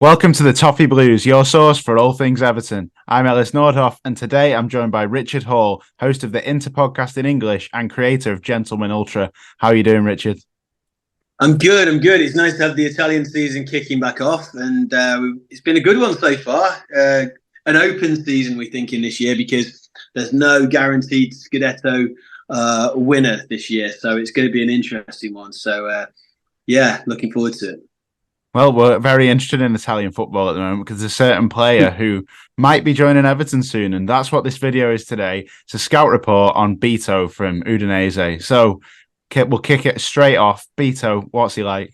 Welcome to the Toffee Blues, your source for all things Everton. I'm Ellis Nordhoff, and today I'm joined by Richard Hall, host of the Inter podcast in English and creator of Gentleman Ultra. How are you doing, Richard? I'm good. It's nice to have the Italian season kicking back off, and it's been a good one so far. An open season, we think, in this year because there's no guaranteed Scudetto winner this year, so it's going to be an interesting one. So, yeah, looking forward to it. Well, we're very interested in Italian football at the moment because there's a certain player who might be joining Everton soon, and that's what this video is today. It's a scout report on Beto from Udinese. So we'll kick it straight off. Beto, what's he like?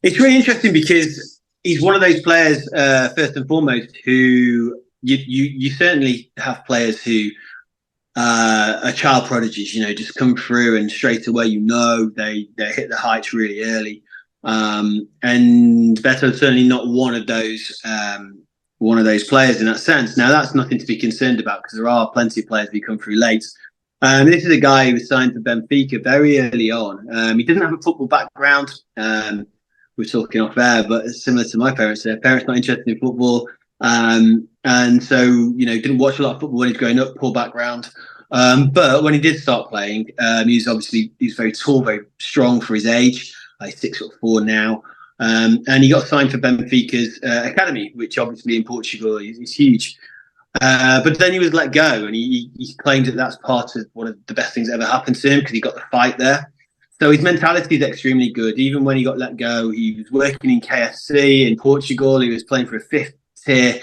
It's really interesting because he's one of those players, first and foremost, who you certainly have players who are child prodigies, just come through and straight away, they hit the heights really early. And Beto's certainly not one of those players in that sense. Now, that's nothing to be concerned about because there are plenty of players who come through late. This is a guy who was signed for Benfica very early on. He doesn't have a football background. We're talking off air, but similar to my parents. Their parents not interested in football, and so didn't watch a lot of football when he was growing up. Poor background. But when he did start playing, he's very tall, very strong for his age. He's 6'4" now, and he got signed for Benfica's academy, which obviously in Portugal is huge. But then he was let go, and he claimed that that's part of one of the best things that ever happened to him because he got the fight there. So his mentality is extremely good. Even when he got let go, he was working in KFC in Portugal. He was playing for a fifth-tier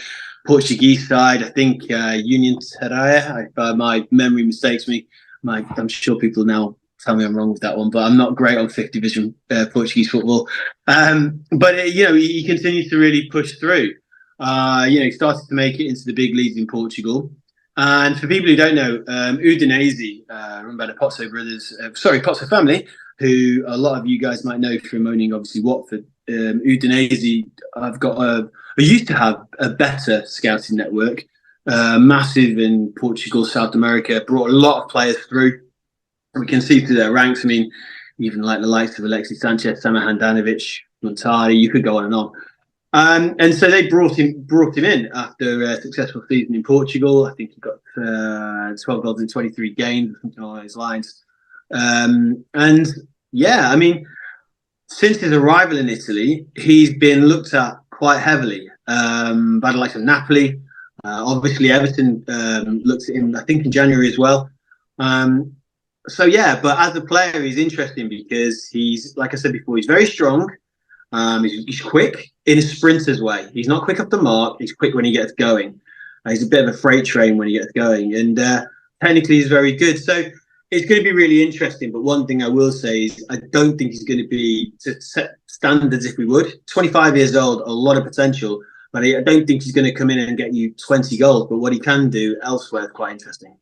Portuguese side. I think Union Italia, if my memory mistakes me. I'm sure people now tell me I'm wrong with that one, but I'm not great on fifth division Portuguese football. But he continues to really push through. He started to make it into the big leagues in Portugal. And for people who don't know, Udinese, run by the Pozzo brothers, Pozzo family, who a lot of you guys might know from owning obviously Watford. Udinese, used to have a better scouting network, massive in Portugal, South America, brought a lot of players through. We can see through their ranks. I mean, even like the likes of Alexis Sanchez, Sama Handanovic, Montari, you could go on and on. And so they brought him in after a successful season in Portugal. I think he got 12 goals in 23 games, or something along those lines. And yeah, I mean, since his arrival in Italy, he's been looked at quite heavily by the likes of Napoli. Obviously, Everton looked at him, I think, in January as well. So yeah, but as a player, he's interesting because he's, like I said before, he's very strong. He's quick in a sprinter's way. He's not quick off the mark. He's quick when he gets going. He's a bit of a freight train when he gets going, and technically he's very good. So it's going to be really interesting. But one thing I will say is I don't think he's going to be to set standards if we would. 25 years old, a lot of potential, but I don't think he's going to come in and get you 20 goals. But what he can do elsewhere is quite interesting.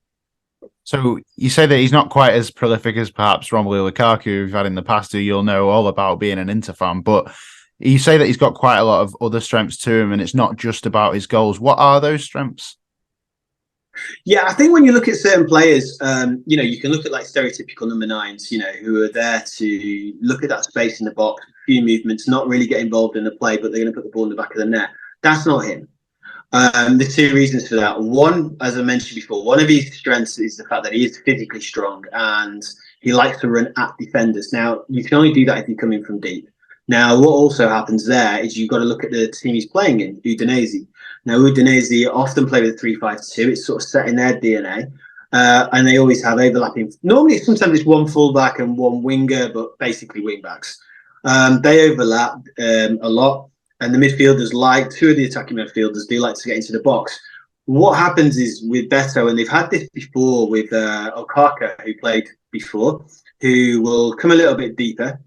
So you say that he's not quite as prolific as perhaps Romelu Lukaku, who we've had in the past, who you'll know all about being an Inter fan, but you say that he's got quite a lot of other strengths to him, and it's not just about his goals. What are those strengths? Yeah, I think when you look at certain players, you can look at like stereotypical number nines, who are there to look at that space in the box, a few movements, not really get involved in the play, but they're going to put the ball in the back of the net. That's not him. There's two reasons for that. One, as I mentioned before, one of his strengths is the fact that he is physically strong and he likes to run at defenders. Now, you can only do that if you come in from deep. Now, what also happens there is you've got to look at the team he's playing in, Udinese. Now, Udinese often play with 3-5-2. It's sort of set in their DNA. And they always have overlapping. Normally, sometimes it's one fullback and one winger, but basically wing backs. They overlap a lot. And the midfielders two of the attacking midfielders, they like to get into the box. What happens is with Beto, and they've had this before with Okaka, who played before, who will come a little bit deeper.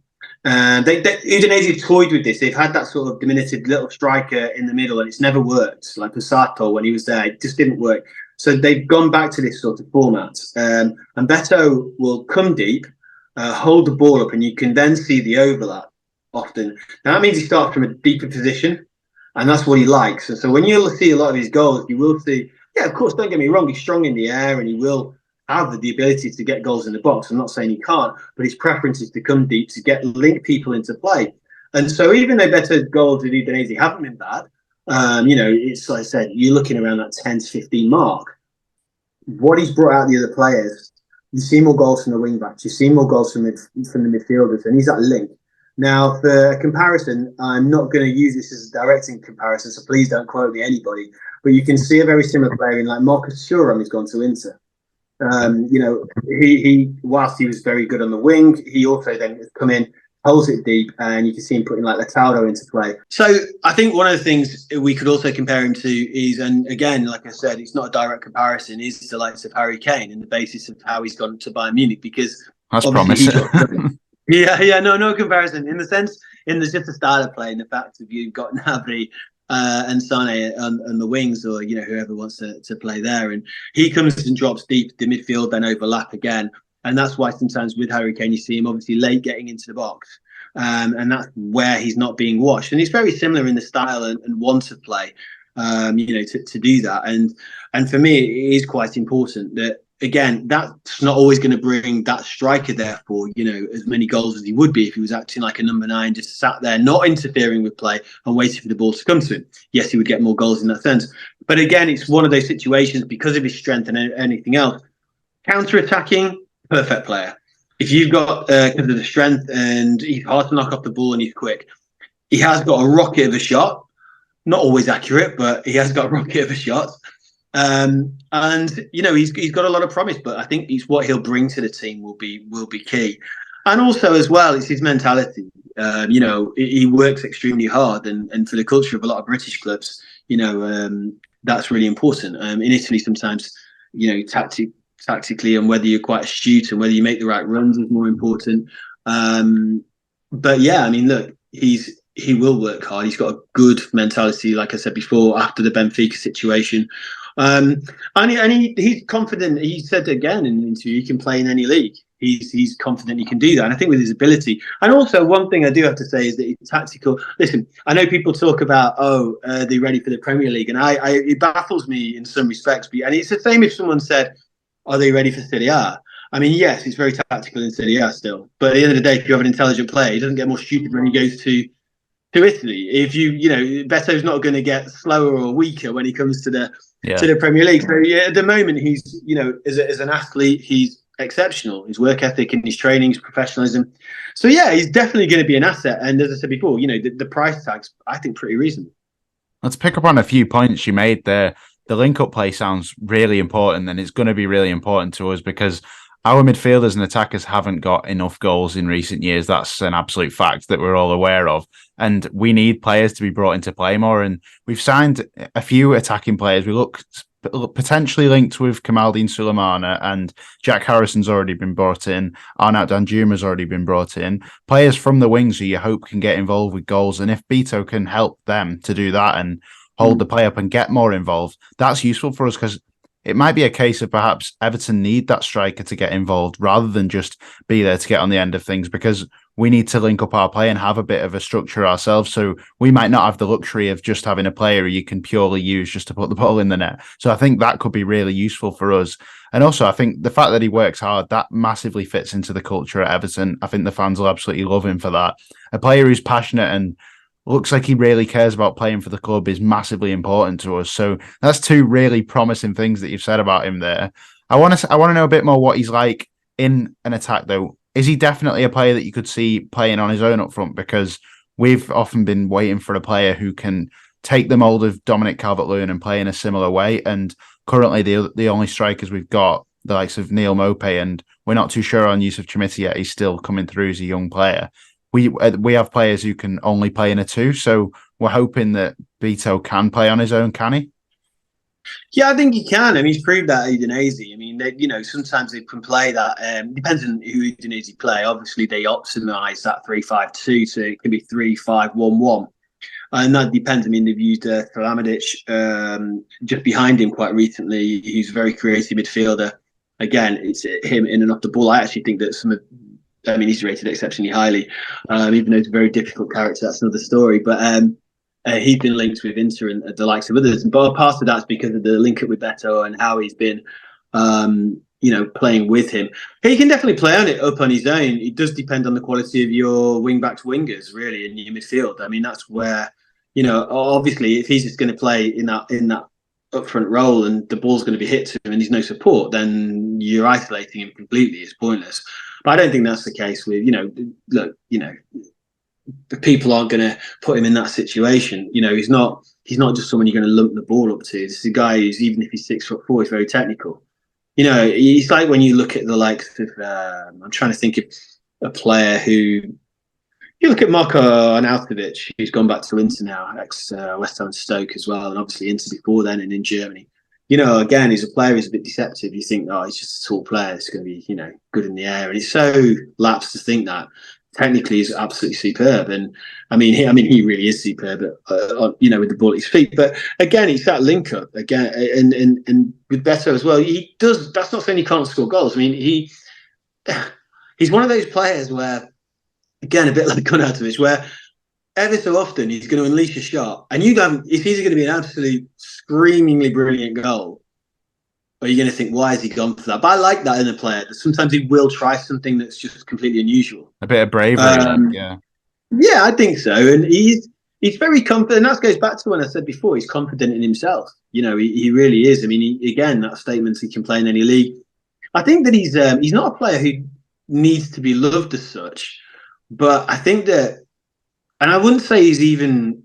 And Udinese have toyed with this. They've had that sort of diminutive little striker in the middle, and it's never worked. Like Pusato, when he was there, it just didn't work. So they've gone back to this sort of format. And Beto will come deep, hold the ball up, and you can then see the overlap often. Now, that means he starts from a deeper position, and that's what he likes. And so when you'll see a lot of his goals, you will see, yeah, of course, don't get me wrong, he's strong in the air, and he will have the ability to get goals in the box. I'm not saying he can't, but his preference is to come deep to link people into play. And so even though Beto's goals with Udinese haven't been bad, it's like I said, you're looking around that 10 to 15 mark. What he's brought out the other players, you see more goals from the wing backs, you see more goals from the midfielders, and he's that link. Now, for comparison, I'm not going to use this as a directing comparison, so please don't quote me, anybody. But you can see a very similar player in like Marcus Thuram, who's gone to Inter. He whilst he was very good on the wing, he also then come in, holds it deep, and you can see him putting like Lautaro into play. So I think one of the things we could also compare him to is, and again, like I said, it's not a direct comparison, is the likes of Harry Kane and the basis of how he's gone to Bayern Munich, because that's promising. No comparison in the sense, in the just the style of play and the fact that you've got Gnabry and Sane on the wings, or whoever wants to play there, and he comes and drops deep. The midfield then overlap again, and that's why sometimes with Harry Kane you see him obviously late getting into the box, and that's where he's not being watched. And it's very similar in the style and want of play, to do that. And for me, it is quite important that, again, that's not always going to bring that striker, therefore, as many goals as he would be if he was acting like a number 9, just sat there, not interfering with play and waiting for the ball to come to him. Yes, he would get more goals in that sense. But again, it's one of those situations, because of his strength and anything else, counter-attacking, perfect player. If you've got, because of the strength, and he's hard to knock off the ball and he's quick, he has got a rocket of a shot. Not always accurate, but he has got a rocket of a shot. And he's got a lot of promise, but I think it's what he'll bring to the team will be key. And also as well, it's his mentality. He works extremely hard, and for the culture of a lot of British clubs, that's really important. In Italy, sometimes tactically, and whether you're quite astute and whether you make the right runs is more important. But yeah, I mean, look, he will work hard. He's got a good mentality, like I said before, after the Benfica situation. And he's confident. He said again in the interview, he can play in any league. He's confident he can do that. And I think with his ability, and also one thing I do have to say is that he's tactical. Listen, I know people talk about, are they ready for the Premier League? And it baffles me in some respects. And it's the same if someone said, are they ready for Serie A? I mean, yes, he's very tactical in Serie A still. But at the end of the day, if you have an intelligent player, he doesn't get more stupid when he goes to Italy. If Beto's not going to get slower or weaker when he comes to the Premier League. So at the moment, he's as an athlete, he's exceptional. His work ethic and his training, his professionalism. So yeah, he's definitely going to be an asset. And as I said before, the price tag's, I think, pretty reasonable. Let's pick up on a few points you made there. The link-up play sounds really important, and it's going to be really important to us because our midfielders and attackers haven't got enough goals in recent years. That's an absolute fact that we're all aware of. And we need players to be brought into play more. And we've signed a few attacking players. We look potentially linked with Kamaldeen Sulemana, and Jack Harrison's already been brought in. Arnaut Danjuma's already been brought in. Players from the wings who you hope can get involved with goals. And if Beto can help them to do that and hold the play up and get more involved, that's useful for us, because it might be a case of perhaps Everton need that striker to get involved rather than just be there to get on the end of things, because we need to link up our play and have a bit of a structure ourselves. So we might not have the luxury of just having a player you can purely use just to put the ball in the net. So I think that could be really useful for us. And also, I think the fact that he works hard, that massively fits into the culture at Everton. I think the fans will absolutely love him for that. A player who's passionate and looks like he really cares about playing for the club is massively important to us. So that's two really promising things that you've said about him there. I want to know a bit more what he's like in an attack, though. Is he definitely a player that you could see playing on his own up front? Because we've often been waiting for a player who can take the mold of Dominic Calvert-Lewin and play in a similar way. And currently the only strikers we've got, the likes of Neil Maupay, and we're not too sure on Yusuf Chamiti yet. He's still coming through as a young player. We have players who can only play in a two, so we're hoping that Beto can play on his own, can he? Yeah, I think he can. I mean, he's proved that at Udinese. I mean, sometimes they can play that. Depends on who Udinese play. Obviously, they optimise that 3-5-2, so it can be 3-5-1-1. And that depends. I mean, they've used Flamadic just behind him quite recently. He's a very creative midfielder. Again, it's him in and off the ball. I actually think that he's rated exceptionally highly, even though he's a very difficult character. That's another story. But he's been linked with Inter and the likes of others. But part of that's because of the link up with Beto and how he's been playing with him. He can definitely play on it up on his own. It does depend on the quality of your wing backs, wingers, really, in your midfield. I mean, that's where, obviously, if he's just going to play in that upfront role and the ball's going to be hit to him and there's no support, then you're isolating him completely. It's pointless. But I don't think that's the case with, the people aren't going to put him in that situation. He's not just someone you're going to lump the ball up to. It's a guy who's, even if he's 6'4", he's very technical. It's like when you look at the likes of, I'm trying to think of a player who, you look at Marko Arnautovic, who's gone back to Inter now, ex-West Ham Stoke as well, and obviously Inter before then and in Germany. Again, he's a player who's a bit deceptive. You think, oh, he's just a tall player. It's going to be, good in the air. And it's so lapsed to think that. Technically, he's absolutely superb. And I mean, he really is superb, with the ball at his feet. But again, it's that link up again. And with Beto as well, he does. That's not saying he can't score goals. I mean, he's one of those players where, again, a bit like Arnautovic, where ever so often he's going to unleash a shot, and it's either going to be an absolute screamingly brilliant goal, or you're going to think, why has he gone for that? But I like that in a player. Sometimes he will try something that's just completely unusual. A bit of bravery, yeah. Yeah, I think so. And he's very confident. And that goes back to when I said before, he's confident in himself. He really is. I mean, again, that statement, he can play in any league. I think that he's not a player who needs to be loved as such. But I think that, and I wouldn't say he's even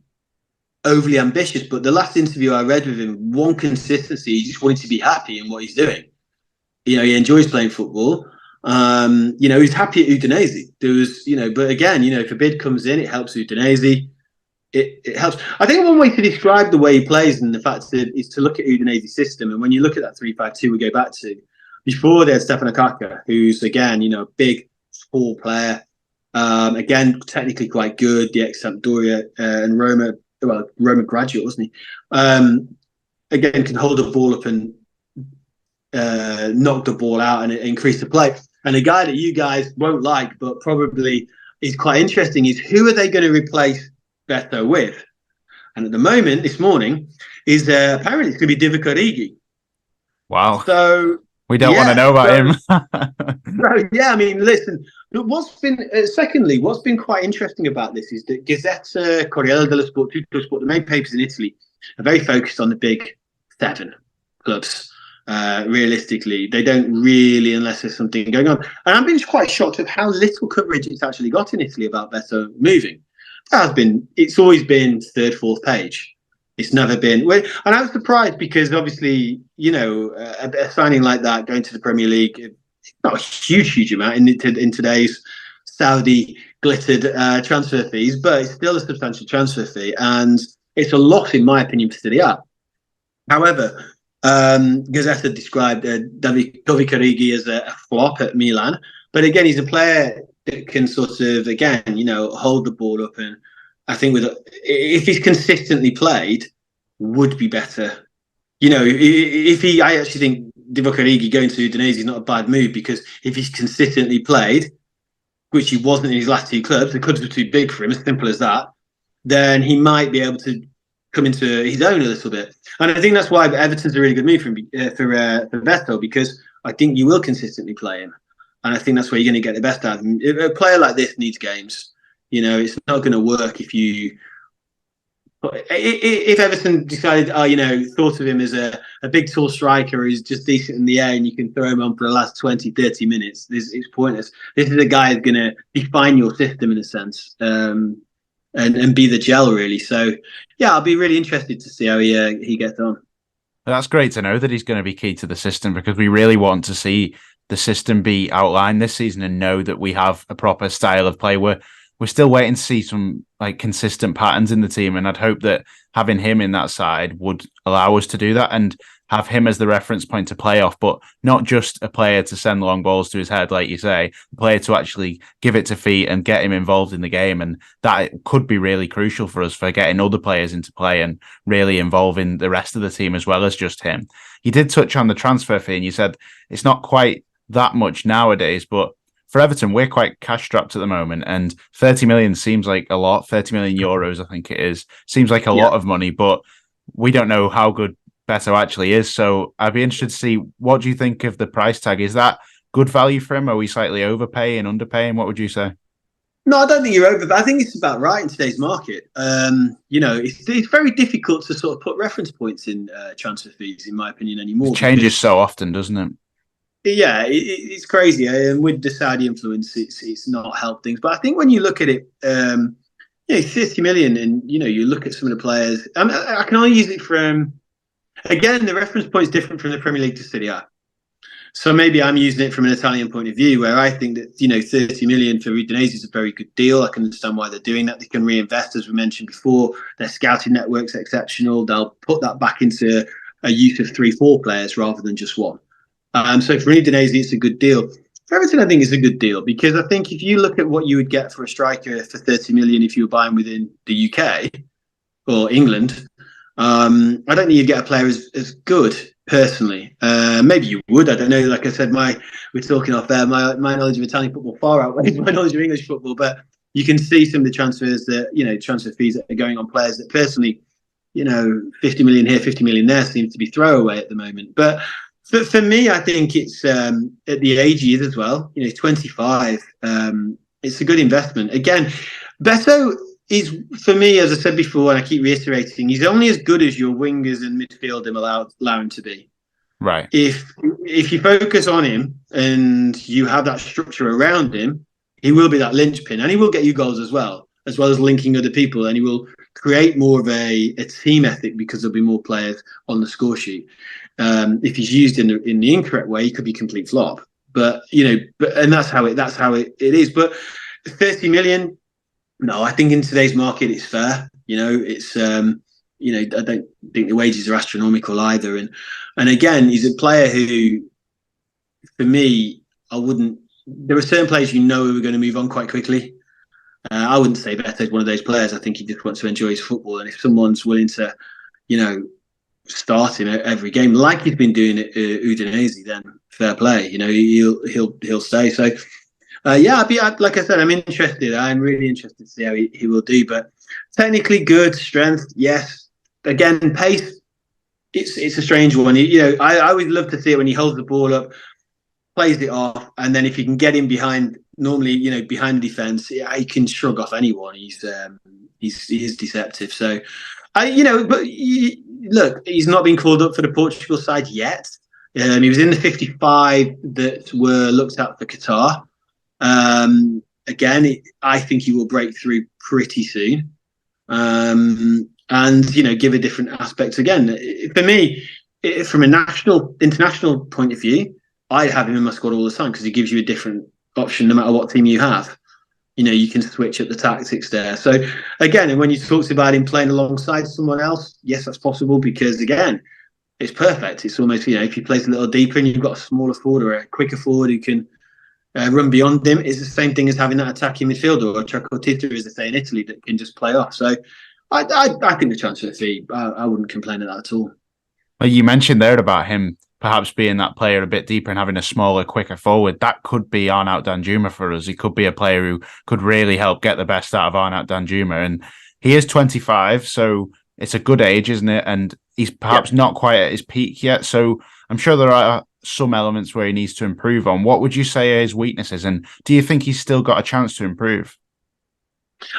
overly ambitious, but the last interview I read with him, one consistency, he just wanted to be happy in what he's doing. He enjoys playing football. He's happy at Udinese. There was, but again, if a bid comes in, it helps Udinese. It helps. I think one way to describe the way he plays and the fact that is to look at Udinese's system. And when you look at that 3-5-2, we go back to before they had Stefano Kaka, who's again, a big, tall player. Again, technically quite good. The ex-Sampdoria and Roma graduate, wasn't he? Again, can hold the ball up and knock the ball out and increase the play. And a guy that you guys won't like, but probably is quite interesting, is who are they going to replace Beto with? And at the moment, this morning, is apparently it's going to be Divock Origi. Wow. So we don't want to know about him. So, yeah, I mean, listen. What's been quite interesting about this is that Gazzetta, Corriere dello Sport, Tutto Sport, the main papers in Italy, are very focused on the big 7 clubs. Realistically, they don't really, unless there's something going on. And I've been quite shocked at how little coverage it's actually got in Italy about Beto moving. It's always been 3rd, 4th page. It's never been. And I was surprised because obviously, a signing like that going to the Premier League, not a huge amount in today's Saudi glittered transfer fees, but it's still a substantial transfer fee, and it's a lot, in my opinion, for Serie A. However, Gazzetta described Toffee Origi as a flop at Milan, but again, he's a player that can sort of, again, hold the ball up, and I think if he's consistently played, would be better. I actually think Divock Origi going to Udinese is not a bad move, because if he's consistently played, which he wasn't in his last 2 clubs, the clubs were too big for him, as simple as that, then he might be able to come into his own a little bit. And I think that's why Everton's a really good move for Beto, because I think you will consistently play him. And I think that's where you're going to get the best out of him. A player like this needs games. It's not going to work if Everton decided, thought of him as a big, tall striker who's just decent in the air and you can throw him on for the last 20, 30 minutes, it's pointless. This is a guy who's going to define your system in a sense, and be the gel, really. So, yeah, I'll be really interested to see how he gets on. That's great to know that he's going to be key to the system, because we really want to see the system be outlined this season and know that we have a proper style of play. We're still waiting to see some consistent patterns in the team, and I'd hope that having him in that side would allow us to do that and have him as the reference point to play off, but not just a player to send long balls to his head, like you say, a player to actually give it to feet and get him involved in the game. And that could be really crucial for us for getting other players into play and really involving the rest of the team as well as just him. You did touch on the transfer fee, and you said it's not quite that much nowadays, but for Everton, we're quite cash strapped at the moment, and 30 million seems like a lot. 30 million euros, I think it is. Seems like a lot of money, but we don't know how good Beto actually is. So I'd be interested to see, what do you think of the price tag? Is that good value for him? Are we slightly overpaying, underpaying? What would you say? No, I don't think you're over, but I think it's about right in today's market. It's very difficult to sort of put reference points in transfer fees, in my opinion, It anymore changes because so often, doesn't it? yeah, it's crazy. And with the Saudi influence, it's not helped things. But I think when you look at it, 30 million, and you look at some of the players. I can only use it from again. The reference point is different from the Premier League to Serie A. So maybe I'm using it from an Italian point of view, where I think that 30 million for Udinese is a very good deal. I can understand why they're doing that. They can reinvest, as we mentioned before. Their scouting network's exceptional. They'll put that back into a youth of 3-4 players rather than just one. So for Udinese, it's a good deal. For Everton, I think it's a good deal because I think if you look at what you would get for a striker for 30 million if you were buying within the UK or England, I don't think you'd get a player as good personally. Maybe you would. I don't know. Like I said, we're talking off there. My knowledge of Italian football far outweighs my knowledge of English football. But you can see some of the transfers transfer fees that are going on players that personally, 50 million here, 50 million there seems to be throwaway at the moment. But for me, I think it's at the age he is as well. 25. It's a good investment. Again, Beto is, for me, as I said before, and I keep reiterating, he's only as good as your wingers and midfield allow him to be. Right. If you focus on him and you have that structure around him, he will be that linchpin, and he will get you goals as well as linking other people, and he will create more of a team ethic because there'll be more players on the score sheet. If he's used in the incorrect way, he could be complete flop. But and that's how it is. But 30 million. No, I think in today's market it's fair. It's I don't think the wages are astronomical either. And again, he's a player who, for me, I wouldn't. There are certain players who are going to move on quite quickly. I wouldn't say Beto's one of those players. I think he just wants to enjoy his football, and if someone's willing to, start him every game like he's been doing at Udinese, then fair play. He'll stay. So. Like I said, I'm interested. I'm really interested to see how he will do. But technically good, strength, yes. Again, pace, it's a strange one. I always love to see it when he holds the ball up, plays it off, and then if you can get him behind, normally, behind the defence, he can shrug off anyone. He is deceptive. So, look, he's not been called up for the Portugal side yet. He was in the 55 that were looked at for Qatar. Again, I think he will break through pretty soon, and give a different aspect. Again, for me, from a international point of view, I'd have him in my squad all the time because he gives you a different option no matter what team you have. You can switch up the tactics there. So again, and when you talked about him playing alongside someone else, yes, that's possible because again, it's perfect. It's almost if he plays a little deeper and you've got a smaller forward or a quicker forward who can run beyond him, is the same thing as having that attacking midfielder or Trequartista, as they say in Italy, that can just play off. So I think the transfer fee, I wouldn't complain at that at all. Well, you mentioned there about him perhaps being that player a bit deeper and having a smaller, quicker forward. That could be Arnaut Danjuma for us. He could be a player who could really help get the best out of Arnaut Danjuma. And he is 25, so it's a good age, isn't it? And he's perhaps not quite at his peak yet. So I'm sure there are some elements where he needs to improve on. What would you say are his weaknesses? And do you think he's still got a chance to improve?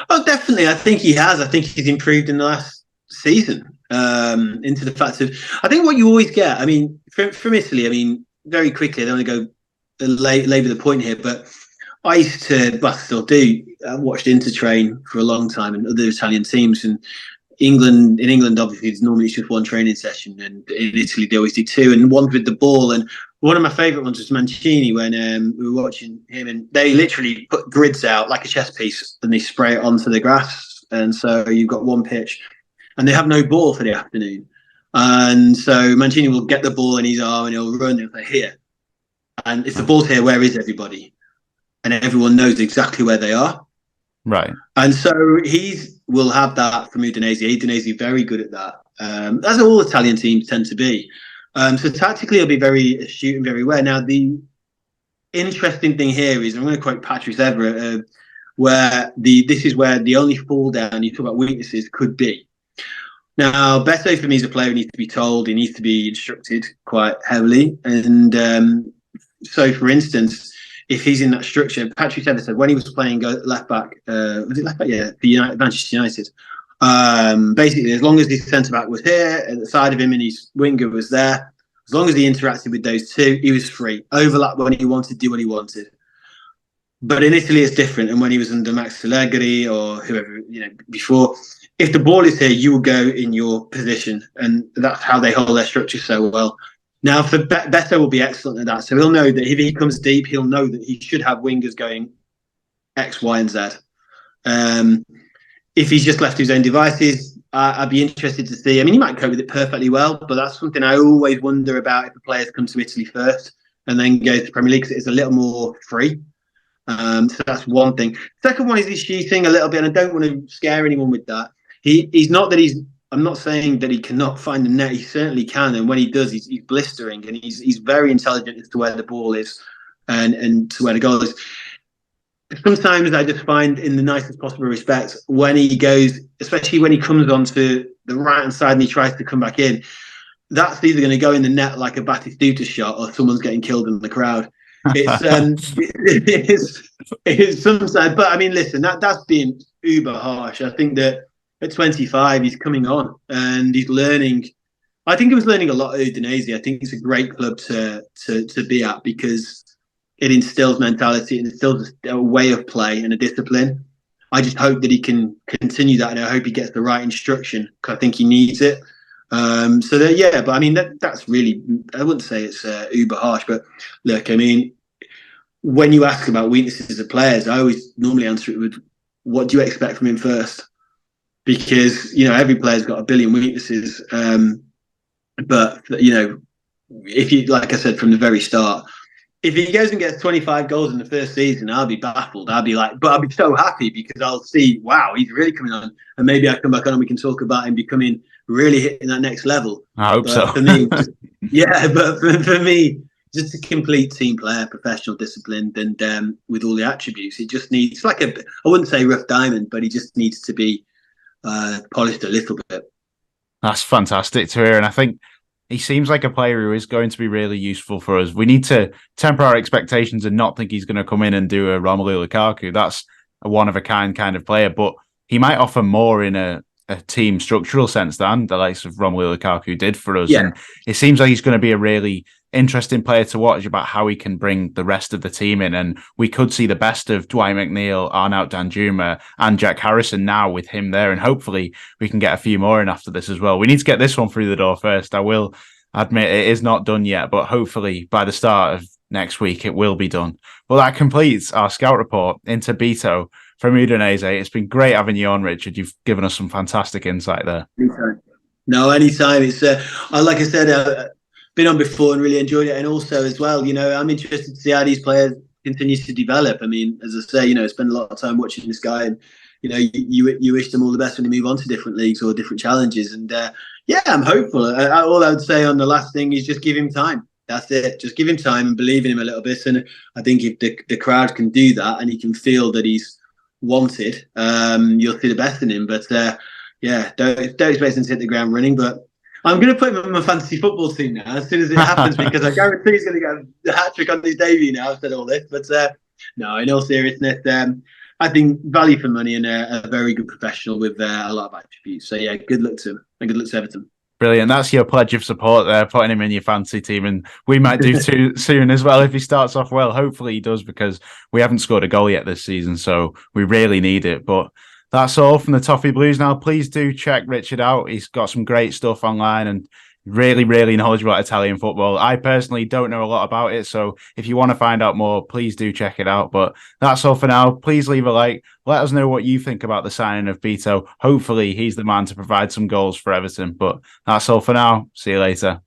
Oh, definitely. I think he has. I think he's improved in the last season. Into the fact of, I think what you always get, from Italy, very quickly, I don't want to go labour the point here, but I used to, but still do, watched Intertrain for a long time and other Italian teams. And in England, obviously, it's normally just one training session, and in Italy they always do two, and one's with the ball. And one of my favourite ones was Mancini when we were watching him, and they literally put grids out like a chess piece, and they spray it onto the grass, and so you've got one pitch, and they have no ball for the afternoon, and so Mancini will get the ball in his arm and he'll run and say here, and if the ball's here, where is everybody? And everyone knows exactly where they are. Right. And so will have that from Udinese. Udinese very good at that. As all Italian teams tend to be. So tactically, he'll be very astute and very aware. Now, the interesting thing here is, I'm going to quote Patrice Evra, where this is where the only fall down, you talk about weaknesses, could be. Now, Beto for me is a player who needs to be told, he needs to be instructed quite heavily. And so, for instance, if he's in that structure, Patrick Evans said when he was playing left back, was it left back? Yeah, for Manchester United. Basically, as long as his centre back was here at the side of him and his winger was there, as long as he interacted with those two, he was free. Overlap when he wanted, do what he wanted. But in Italy, it's different. And when he was under Max Allegri or whoever, before, if the ball is here, you will go in your position. And that's how they hold their structure so well. Now, for Beto will be excellent at that. So he'll know that if he comes deep, he'll know that he should have wingers going X, Y, and Z. If he's just left to his own devices, I'd be interested to see. I mean, he might cope with it perfectly well, but that's something I always wonder about if the players come to Italy first and then go to the Premier League because it's a little more free. So that's one thing. Second one is his shooting a little bit, and I don't want to scare anyone with that. He's not that he's. I'm not saying that he cannot find the net. He certainly can, and when he does, he's blistering, and he's very intelligent as to where the ball is and to where the goal is. Sometimes I just find, in the nicest possible respect, when he goes, especially when he comes onto the right hand side and he tries to come back in, that's either going to go in the net like a Batistuta shot, or someone's getting killed in the crowd. It's sometimes, but I mean, listen, that's being uber harsh. I think that at 25, he's coming on and he's learning. I think he was learning a lot at Udinese. I think it's a great club to be at because it instills mentality, it instills a way of play and a discipline. I just hope that he can continue that, and I hope he gets the right instruction because I think he needs it. But I mean, that's really, I wouldn't say it's uber harsh, but look, I mean, when you ask about weaknesses of players, I always normally answer it with, what do you expect from him first? Because, every player's got a billion weaknesses. But, if you, like I said, from the very start, if he goes and gets 25 goals in the first season, I'll be baffled. I'll be so happy because I'll see, wow, he's really coming on. And maybe I come back on and we can talk about him becoming really hitting that next level. I hope so. For me, but for me, just a complete team player, professional, disciplined, and with all the attributes. It just needs, I wouldn't say rough diamond, but he just needs to be polished a little bit. That's fantastic to hear. And I think he seems like a player who is going to be really useful for us. We need to temper our expectations and not think he's going to come in and do a Romelu Lukaku. That's a one-of-a-kind kind of player, but he might offer more in a team structural sense than the likes of Romelu Lukaku did for us. Yeah. And it seems like he's going to be a really interesting player to watch about how he can bring the rest of the team in. And we could see the best of Dwight McNeil, Arnaut Danjuma and Jack Harrison now with him there. And hopefully we can get a few more in after this as well. We need to get this one through the door first. I will admit it is not done yet, but hopefully by the start of next week, it will be done. Well, that completes our scout report into Beto from Udinese. It's been great having you on, Richard. You've given us some fantastic insight there. Anytime. No, anytime. It's like I said, been on before and really enjoyed it. And also as well, I'm interested to see how these players continue to develop. I mean, as I say, I spend a lot of time watching this guy, and you wish them all the best when they move on to different leagues or different challenges. And I'm hopeful. All I would say on the last thing is just give him time. That's it. Just give him time and believe in him a little bit. And I think if the crowd can do that and he can feel that he's wanted, you'll see the best in him. But don't expect him to hit the ground running. But I'm going to put him on my fantasy football team now as soon as it happens because I guarantee he's going to get a hat trick on his debut now. I've said all this, but no, in all seriousness, I think value for money and a very good professional with a lot of attributes. So good luck to him and good luck to Everton. Brilliant. That's your pledge of support there, putting him in your fantasy team. And we might do too soon as well if he starts off well. Hopefully he does, because we haven't scored a goal yet this season, so we really need it. But that's all from the Toffee Blues now. Please do check Richard out. He's got some great stuff online and really, really knowledgeable about Italian football. I personally don't know a lot about it, so if you want to find out more, please do check it out. But that's all for now. Please leave a like. Let us know what you think about the signing of Beto. Hopefully he's the man to provide some goals for Everton. But that's all for now. See you later.